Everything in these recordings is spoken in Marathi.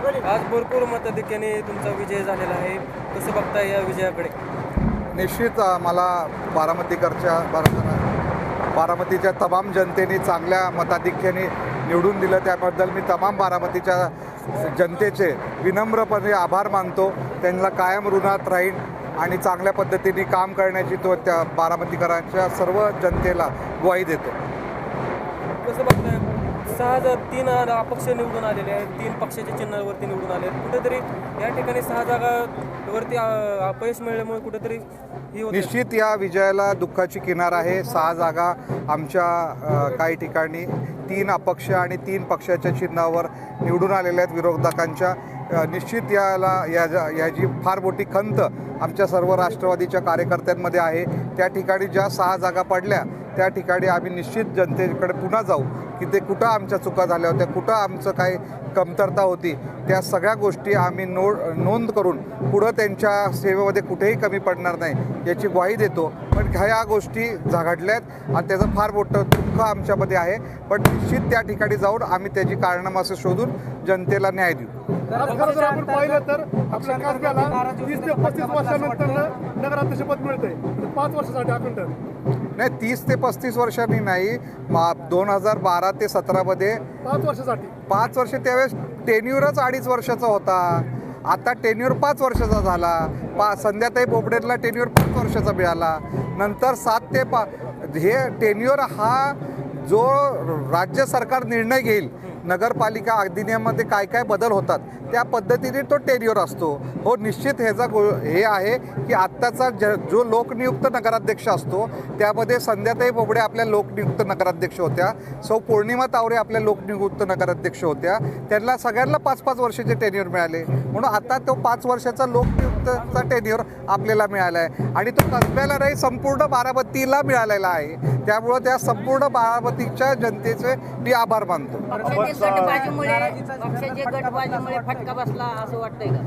आज भरपूर मताधिक्याने तुमचा विजय झालेला आहे, कसं बघताय या विजयाकडे? निश्चित मला बारामतीच्या तमाम जनतेने चांगल्या मताधिक्याने निवडून दिलं, त्याबद्दल मी तमाम बारामतीच्या जनतेचे विनम्रपणे आभार मानतो. त्यांना कायम ऋणात राहीन आणि चांगल्या पद्धतीने काम करण्याची तो त्या बारामतीकरांच्या सर्व जनतेला ग्वाही देतो. कसं बघताय 3 अपक्ष निवडून आलेले आहेत, 3 पक्षाच्या चिन्हावरती निवडून आले आहेत. कुठेतरी या ठिकाणी 6 जागावरती अपयश मिळाल्यामुळे कुठेतरी निश्चित या विजयाला दुःखाची किनार आहे. 6 जागा आमच्या काही ठिकाणी 3 अपक्ष आणि 3 पक्षाच्या चिन्हावर निवडून आलेल्या आहेत विरोधकांच्या. निश्चित याची फार मोठी खंत आमच्या सर्व राष्ट्रवादीच्या कार्यकर्त्यांमध्ये आहे. त्या ठिकाणी ज्या 6 जागा पडल्या त्या ठिकाणी आम्ही निश्चित जनतेकडे पुन्हा जाऊ की ते कुठं आमच्या चुका झाल्या होत्या, कुठं आमचं काही कमतरता होती, त्या सगळ्या गोष्टी आम्ही नोंद करून पुढं त्यांच्या सेवेमध्ये कुठेही कमी पडणार नाही याची ग्वाही देतो. पण ह्या गोष्टी घडल्यात आणि त्याचं फार मोठं दुःख आमच्यामध्ये आहे. पण निश्चित त्या ठिकाणी जाऊन आम्ही त्याची कारणामासे शोधून जनतेला न्याय देऊ. जर आपण पाहिलं तर आपल्या कसब्याला 30 ते 35 वर्षानंतर नगराध्यक्षपद मिळतंय, 5 वर्षासाठी अखंड. नाही, 30 ते 35 वर्षांनी नाही, 2012 ते 17मध्ये 5 वर्षासाठी 5 वर्ष. त्यावेळेस टेन्युअरच 2.5 वर्षाचा होता. आता टेन्युअर 5 वर्षाचा झाला. संध्याताई बोबडेला टेन्युअर 5 वर्षाचा मिळाला. नंतर 7 ते हे टेन्युअर हा जो राज्य सरकार निर्णय घेईल, नगरपालिका अधिनियमामध्ये काय काय बदल होतात त्या पद्धतीने तो टेन्युअर असतो. हो, निश्चित ह्याचा हे आहे की आत्ताचा जो लोकनियुक्त नगराध्यक्ष असतो त्यामध्ये संध्याताई बोबडे आपल्या लोकनियुक्त नगराध्यक्ष होत्या, सौ पौर्णिमा तावरे आपल्या लोकनियुक्त नगराध्यक्ष होत्या. त्यांना सगळ्यांना 5-5 वर्षाचे टेन्युअर मिळाले. म्हणून आता तो 5 वर्षाचा लोकनियुक्तचा टेन्युअर आपल्याला मिळाला आहे आणि तो कसब्याला नाही, संपूर्ण बारामतीला मिळालेला आहे. त्यामुळं त्या संपूर्ण बारामतीच्या जनतेचे मी आभार मानतो.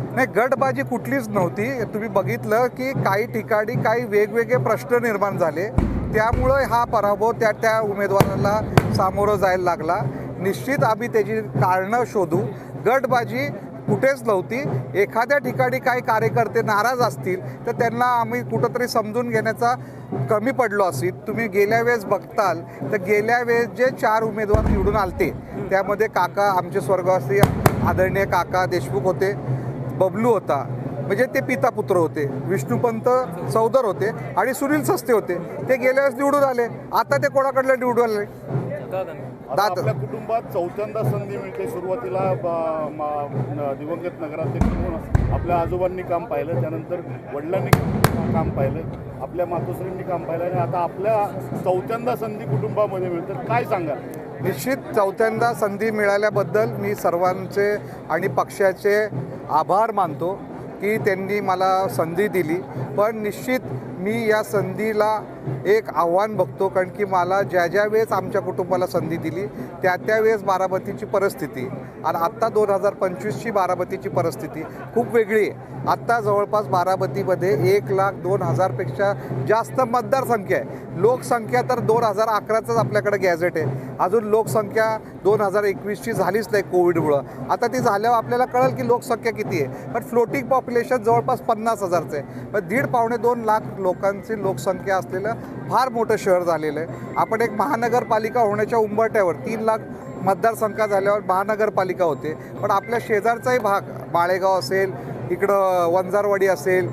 नाही, गटबाजी कुठलीच नव्हती. तुम्ही बघितलं की काही ठिकाणी काही वेगवेगळे प्रश्न निर्माण झाले, त्यामुळं हा पराभव त्या उमेदवाराला सामोरं जायला लागला. निश्चित आम्ही त्याची कारणं शोधू. गटबाजी कुठेच नव्हती. एखाद्या ठिकाणी काही कार्यकर्ते नाराज असतील तर त्यांना आम्ही कुठंतरी समजून घेण्याचा कमी पडलो असेल. तुम्ही गेल्या वेळेस बघताल तर गेल्या वेळेस जे 4 उमेदवार निवडून आलते त्यामध्ये काका आमचे स्वर्गवासी आदरणीय काका देशमुख होते, बबलू होता म्हणजे ते पिता पुत्र होते, विष्णुपंत चौधर होते आणि सुनील सस्ते होते. ते गेल्या वेळेस निवडून आले. आता ते कोणाकडलं निवडून आले? आपल्या कुटुंबात 4थ्यांदा संधी मिळते. सुरुवातीला दिवंगत नगराध्यक्ष म्हणून आपल्या आजोबांनी काम पाहिलं, त्यानंतर वडिलांनी काम पाहिलं, आपल्या मातोश्रींनी काम पाहिलं आणि आता आपल्या 4थ्यांदा संधी कुटुंबामध्ये मिळतात. काय सांगाल? निश्चित 4थ्यांदा संधी मिळाल्याबद्दल मी सर्वांचे आणि पक्षाचे आभार मानतो की त्यांनी मला संधी दिली. पण निश्चित मी या संधीला एक आव्हान बघतो, कारण की मला ज्या वेळेस आमच्या कुटुंबाला संधी दिली त्या वेळेस बारामतीची परिस्थिती आणि आत्ता 2025ची बारामतीची परिस्थिती खूप वेगळी आहे. आत्ता जवळपास बारामतीमध्ये 1,02,000पेक्षा जास्त मतदारसंख्या आहे. लोकसंख्या तर 2011च आपल्याकडे गॅझेट आहे. अजून लोकसंख्या 2021ची झालीच नाही कोविडमुळं. आता ती झाल्यावर आपल्याला कळेल की लोकसंख्या किती आहे. पण फ्लोटिंग पॉप्युलेशन जवळपास 50,000चं आहे. पण 1.5-2 लाख लोकांची लोकसंख्या असलेलं फार मोठं शहर झालेलं आहे. आपण एक महानगरपालिका होण्याच्या उंबरठ्यावर 3 लाख मतदारसंख्या झाल्यावर महानगरपालिका होते. पण आपल्या शेजारचाही भाग माळेगाव असेल, इकडं वंजारवाडी असेल,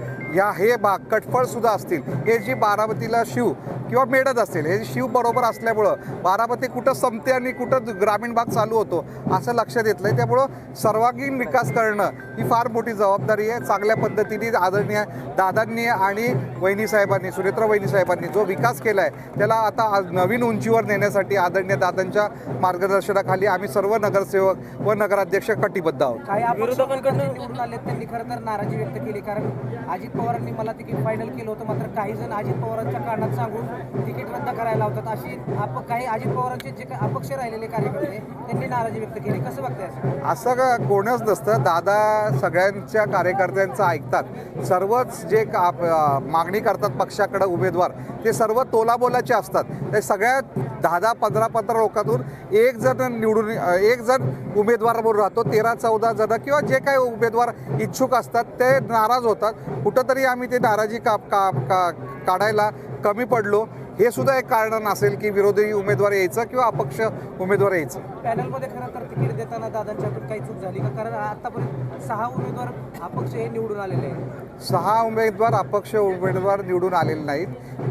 हे भाग कटफळसुद्धा असतील, हे जी बारामतीला शिव किंवा मेडत असेल, हे शिव बरोबर असल्यामुळं बारामती कुठं संपते आणि कुठं ग्रामीण भाग चालू होतो असं लक्षात येतलं आहे. त्यामुळं सर्वांगीण विकास करणं ही फार मोठी जबाबदारी आहे. चांगल्या पद्धतीने आदरणीय दादांनी आणि वहिनीसाहेबांनी, सुनेत्रा वहिनीसाहेबांनी जो विकास केला आहे त्याला आता नवीन उंचीवर नेण्यासाठी आदरणीय दादांच्या मार्गदर्शनाखाली आम्ही सर्व नगरसेवक व नगराध्यक्ष कटिबद्ध आहोत. काही विरोधकांकडून निवडून आले त्यांनी खरं तर नाराजी व्यक्त केली, कारण अजित पवारांनी मला तिकीट फायनल केलं होतं. मात्र काही जण अजित पवारांच्या कारणात सांगून तिकीट रद्द करायला लावतात अशी काही अजित पवारांचे जे काही अपक्ष राहिलेले कार्यकर्ते त्यांनी नाराजी व्यक्त केली. कसं बघताय असं? असं कोणच नसतं. दादा सगळ्यांच्या कार्यकर्त्यांचं ऐकतात. सर्वच जे मागणी करतात पक्षाकडे उमेदवार ते सर्व तोलाबोलाचे असतात. ते सगळ्यात 10-10, 15-15 लोकांतून एक जण उमेदवाराबरोबर राहतो. 13-14 जण किंवा जे काही उमेदवार इच्छुक असतात ते नाराज होतात. कुठंतरी आम्ही ते नाराजी काढायला कमी पडलो हे सुद्धा एक कारण नसेल की विरोधी उमेदवार यायचं किंवा अपक्ष उमेदवार यायचं. पॅनलमध्ये खरं तर तिकीट देताना दादांच्या हातून काही चूक झाली का? कारण आतापर्यंत 6 उमेदवार अपक्ष हे निवडून आलेले आहेत. 6 उमेदवार अपक्ष उमेदवार निवडून आलेले नाहीत.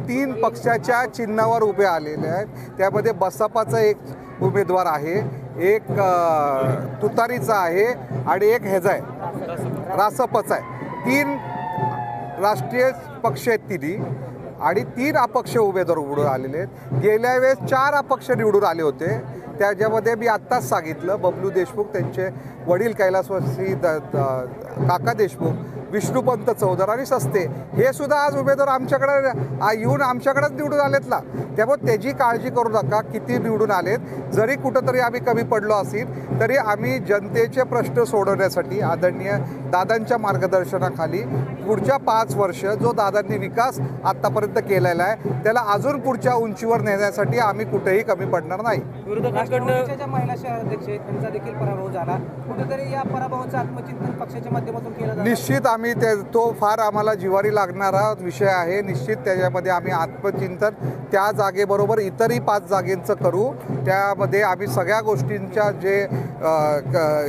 3 पक्षाच्या चिन्हावर उभे आलेले आहेत. त्यामध्ये बसपाचा एक उमेदवार आहे, एक तुतारीचा आहे आणि एक ह्याचा आहे रासपचा आहे. 3 राष्ट्रीय पक्ष आहेत तिन्ही आणि 3 अपक्ष उमेदवार उभे आलेले आहेत. गेल्या वेळेस 4 अपक्ष निवडून आले होते. त्याच्यामध्ये मी आत्ताच सांगितलं बबलू देशमुख, त्यांचे वडील कैलासवासी काका देशमुख, विष्णुपंत चौधर आणि सस्ते हे सुद्धा आज उमेदवार आमच्याकडे येऊन आमच्याकडेच निवडून आलेत ना. त्यामुळे त्याची काळजी करू नका. किती निवडून आलेत, जरी कुठंतरी आम्ही कमी पडलो असेल तरी आम्ही जनतेचे प्रश्न सोडवण्यासाठी आदरणीय दादांच्या मार्गदर्शनाखाली पुढच्या 5 वर्ष जो दादांनी विकास आत्तापर्यंत केलेला आहे त्याला अजून पुढच्या उंचीवर नेण्यासाठी आम्ही कुठेही कमी पडणार नाही. राष्ट्रवादीच्या ज्या महिला शहराध्यक्ष आहेत त्यांचा देखील पराभव झाला. कुठेतरी या पराभवाचं आत्मचिंतन पक्षाच्या माध्यमातून केलं जातं. निश्चित आम्ही तो फार आम्हाला जिव्हारी लागणारा विषय आहे. निश्चित त्याच्यामध्ये आम्ही आत्मचिंतन त्या जागेबरोबर इतरही 5 जागेंचं करू. त्यामध्ये आम्ही सगळ्या गोष्टींच्या जे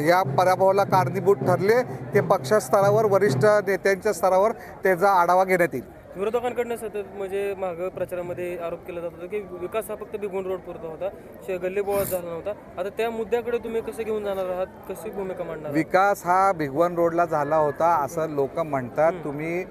या पराभवाला कारणीभूत ठरले ते पक्षस्तरावर वरिष्ठ नेत्यांच्या स्तरावर त्याचा आढावा घेण्यात येईल. विरोधकांकडनं सतत म्हणजे मागं प्रचारामध्ये आरोप केला जात होता की विकास हा फक्त भिगवण रोड पुरता होता, गल्लीबोळात झाला नव्हता. आता त्या मुद्द्याकडे तुम्ही कसं घेऊन जाणार आहात, कशी भूमिका मांडणार? विकास हा भिगवण रोडला झाला होता असं लोक म्हणतात. तुम्ही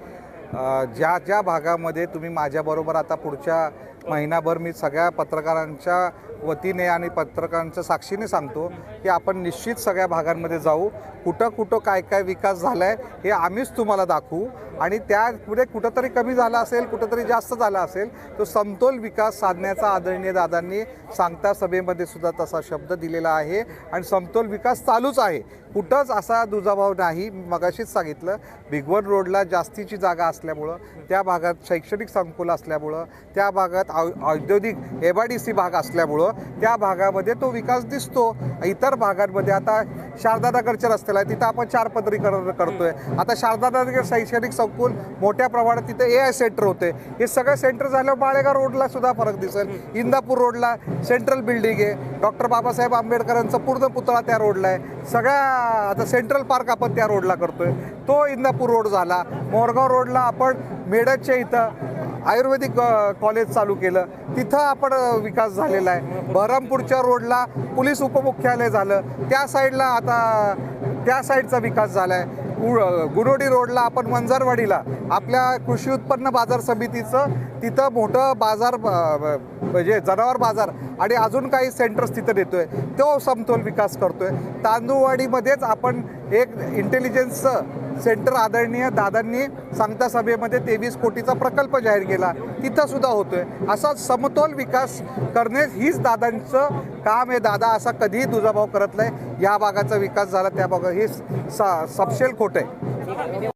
ज्या भागामध्ये तुम्ही माझ्याबरोबर आता पुढच्या महिनाभर मी सगळ्या पत्रकारांच्या वतीने आणि पत्रकारांच्या साक्षीने सांगतो की आपण निश्चित सगळ्या भागांमध्ये जाऊ. कुठं काय विकास झाला आहे हे आम्हीच तुम्हाला दाखवू आणि त्यापुढे कुठंतरी कमी झाला असेल, कुठंतरी जास्त झाला असेल तो समतोल विकास साधण्याचा आदरणीय दादांनी सांगता सभेमध्ये सुद्धा तसा शब्द दिलेला आहे आणि समतोल विकास चालूच आहे. कुठंच असा दुजाभाव नाही. मगाशीच सांगितलं भिगवण रोडला जास्तीची जागा असल्यामुळं, त्या भागात शैक्षणिक संकुल असल्यामुळं, त्या भागात औद्योगिक MIDC भाग असल्यामुळं त्या भागामध्ये तो विकास दिसतो. इतर भागांमध्ये आता शारदानगरच्या रस्त्याला तिथं आपण 4 पदरीकरण करतोय. आता शारदानगर शैक्षणिक संकुल मोठ्या प्रमाणात तिथं AI सेंटर होते. हे सगळं सेंटर झाल्यावर बाळेगाव रोडला सुद्धा फरक दिसेल. इंदापूर रोडला सेंट्रल बिल्डिंग आहे. डॉक्टर बाबासाहेब आंबेडकरांचा पूर्ण पुतळा त्या रोडला आहे. सगळ्या आता सेंट्रल पार्क आपण त्या रोडला करतोय, तो इंदापूर रोड झाला. मोरगाव रोडला आपण मेडच्या इथं आयुर्वेदिक कॉलेज चालू केलं, तिथं आपण विकास झालेला आहे. बहरमपूरच्या रोडला पोलीस उपमुख्यालय झालं, त्या साईडला आता त्या साईडचा विकास झाला आहे. गुणोडी रोडला आपण वंजारवाडीला आपल्या कृषी उत्पन्न बाजार समितीचं तिथं मोठं बाजार म्हणजे जनावर बाजार आणि अजून काही सेंटर्स तिथं देतोय, तो समतोल विकास करतोय. तांदूळवाडीमध्येच आपण एक इंटेलिजन्सचं सेंटर आदरणीय दादांनी सांगता सभेमध्ये 23 कोटीचा प्रकल्प जाहीर केला, तिथं सुद्धा होतोय. असा समतोल विकास करणे हीच दादांचं काम आहे. दादा असा कधीही दुजाभाव करत नाही. या भागाचा विकास झाला त्या भागात हे सपशेल खोटं आहे.